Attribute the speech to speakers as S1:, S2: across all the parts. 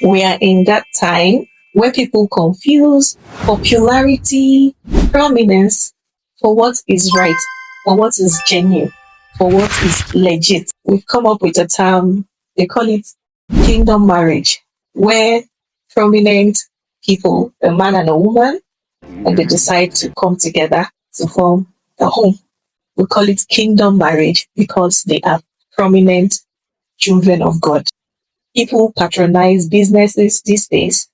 S1: We are in that time where people confuse popularity, prominence for what is right, for what is genuine, for what is legit. We've come up with a term, they call it kingdom marriage, where prominent people, a man and a woman, and they decide to come together to form a home. We call it kingdom marriage because they are prominent children of God. People patronize businesses these days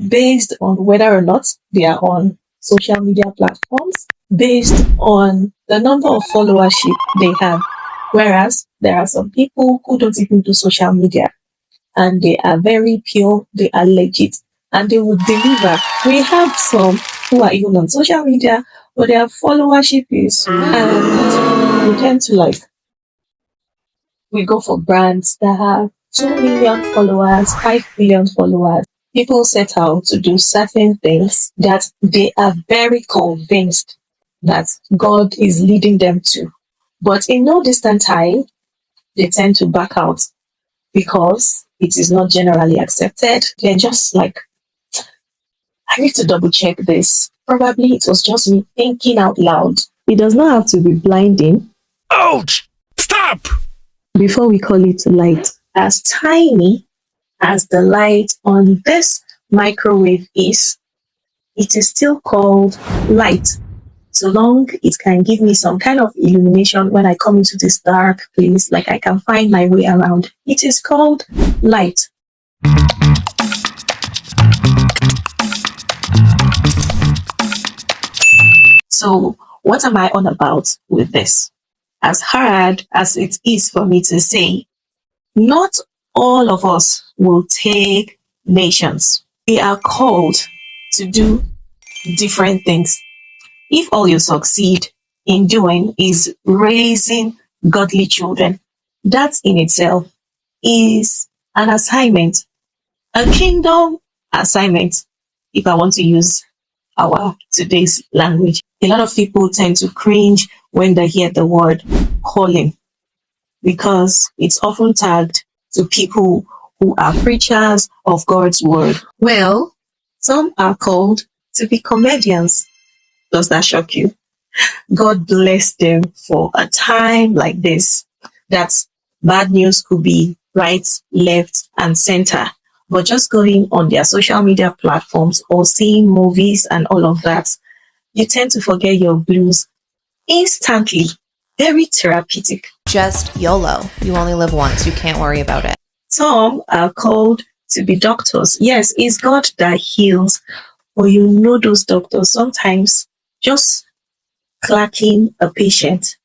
S1: based on whether or not they are on social media platforms, based on the number of followership they have. Whereas there are some people who don't even do social media and they are very pure, they are legit, and they will deliver. We have some who are even on social media, but their followership is, and we tend to like, we go for brands that have 2 million followers, 5 million followers. People set out to do certain things that they are very convinced that God is leading them to. But in no distant time, they tend to back out because it is not generally accepted. They're just like, I need to double check this. Probably it was just me thinking out loud. It does not have to be blinding.
S2: Ouch! Stop!
S1: Before we call it light. As tiny as the light on this microwave is, it is still called light. So long it can give me some kind of illumination when I come into this dark place, like I can find my way around. It is called light. So what am I on about with this? As hard as it is for me to say, not all of us will take nations. We are called to do different things. If all you succeed in doing is raising godly children, that in itself is an assignment, a kingdom assignment, if I want to use our today's language. A lot of people tend to cringe when they hear the word calling because it's often tagged to people who are preachers of God's word. Well, some are called to be comedians. Does that shock you? God bless them for a time like this. That bad news could be right, left, and center. But just going on their social media platforms or seeing movies and all of that, you tend to forget your blues instantly. Very therapeutic.
S3: Just YOLO. You only live once. You can't worry about it.
S1: Some are called to be doctors. Yes, it's God that heals. But you know those doctors sometimes just clacking a patient.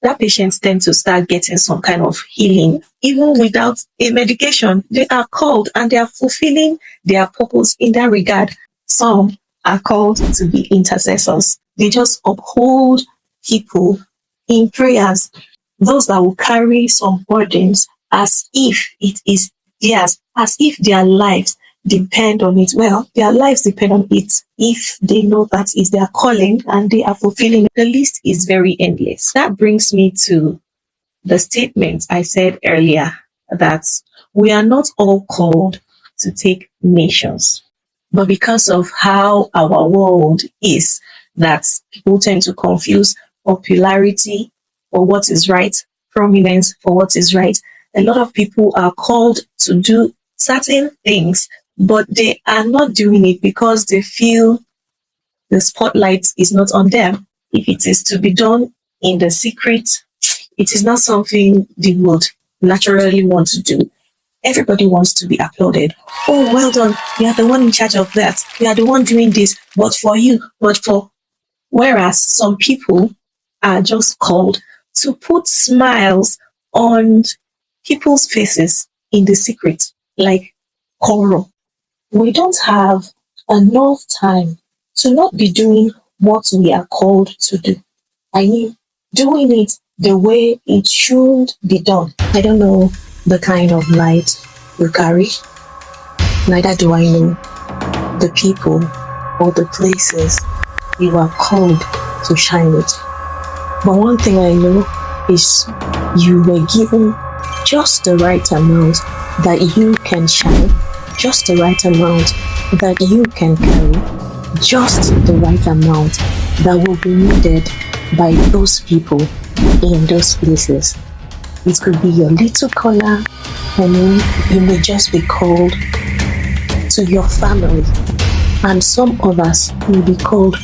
S1: That patient tends to start getting some kind of healing. Even without a medication, they are called and they are fulfilling their purpose in that regard. Some are called to be intercessors. They just uphold people in prayers. Those that will carry some burdens as if it is theirs, as if their lives depend on it. Well, their lives depend on it if they know that is their calling and they are fulfilling it. The list is very endless. That brings me to the statement I said earlier that we are not all called to take nations. But because of how our world is, that people tend to confuse popularity for what is right, prominence for what is right. A lot of people are called to do certain things, but they are not doing it because they feel the spotlight is not on them. If it is to be done in the secret, it is not something they would naturally want to do. Everybody wants to be applauded. Oh, well done. You are the one in charge of that. You are the one doing this. But for you, whereas some people are just called to put smiles on people's faces in the secret, like Koro. We don't have enough time to not be doing what we are called to do. I mean, doing it the way it should be done. I don't know the kind of light you carry. Neither do I know the people or the places you are called to shine it. But one thing I know is you were given just the right amount that you can shine just the right amount that you can carry, just the right amount that will be needed by those people in those places. It could be your little corner, and you may just be called to your family, and some others will be called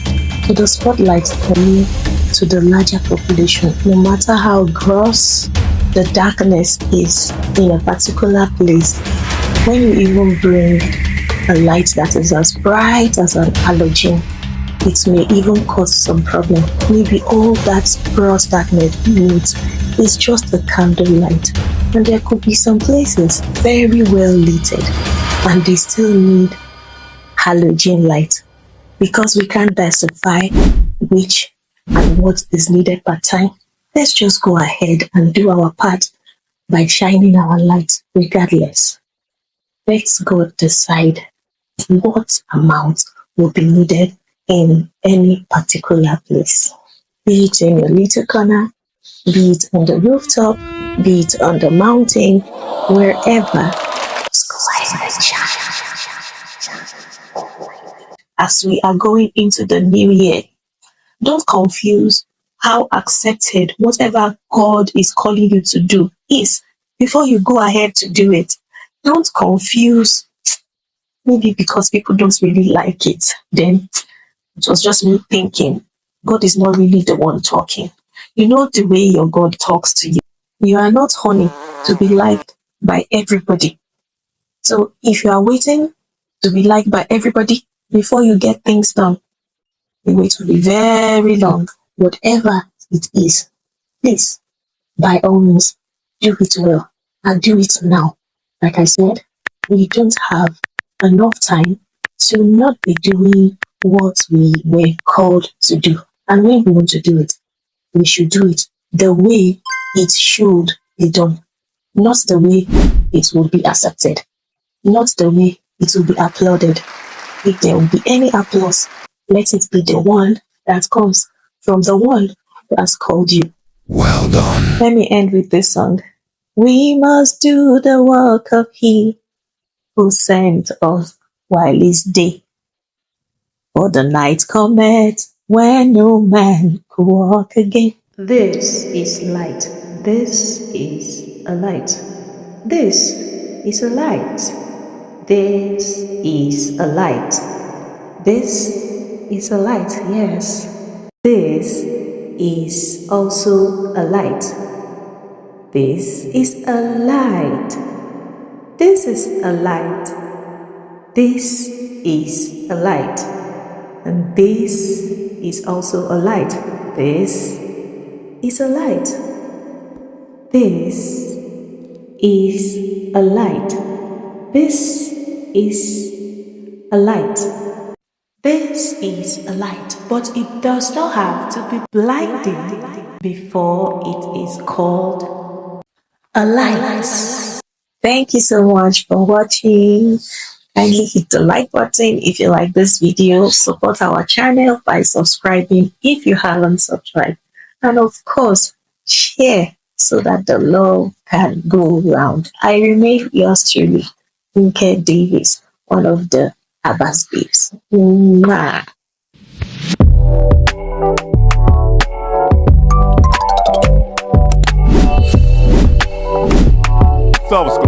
S1: to the spotlight and to the larger population. No matter how gross the darkness is in a particular place, when you even bring a light that is as bright as an halogen, it may even cause some problem. Maybe all that gross darkness needs is just a candle light, and there could be some places very well lit, and they still need halogen light, because we can't specify which and what is needed per time. Let's just go ahead and do our part by shining our light regardless. Let's go decide what amount will be needed in any particular place. Be it in your little corner, be it on the rooftop, be it on the mountain, wherever. Just go ahead and shine. As we are going into the new year, don't confuse how accepted whatever God is calling you to do is before you go ahead to do it. Don't confuse, maybe because people don't really like it, then it was just me thinking God is not really the one talking. You know the way your God talks to you. You are not honey to be liked by everybody. So if you are waiting to be liked by everybody before you get things done, the wait will be very long. Whatever it is, please, by all means, do it well and do it now. Like I said, we don't have enough time to not be doing what we were called to do. And when we want to do it, we should do it the way it should be done, not the way it will be accepted, not the way it will be applauded. If there will be any applause, let it be the one that comes from the one who has called you.
S2: Well done.
S1: Let me end with this song. We must do the work of He who sent us while it's day. For the night cometh when no man could walk again.
S4: This is light. This is a light. This is a light. This is a light. This is a light, yes. This is also a light. This is a light. This is a light. This is a light. And this is also a light. This is a light. This is a light. This is a light. This is a light, but it does not have to be blinding before it is called a light.
S1: Thank you so much for watching. Kindly hit the like button if you like this video. Support our channel by subscribing if you haven't subscribed. And of course, share so that the love can go round. I remain yours truly, Nke Davis, one of the Abbas babes. Mwah.
S2: Subscribe.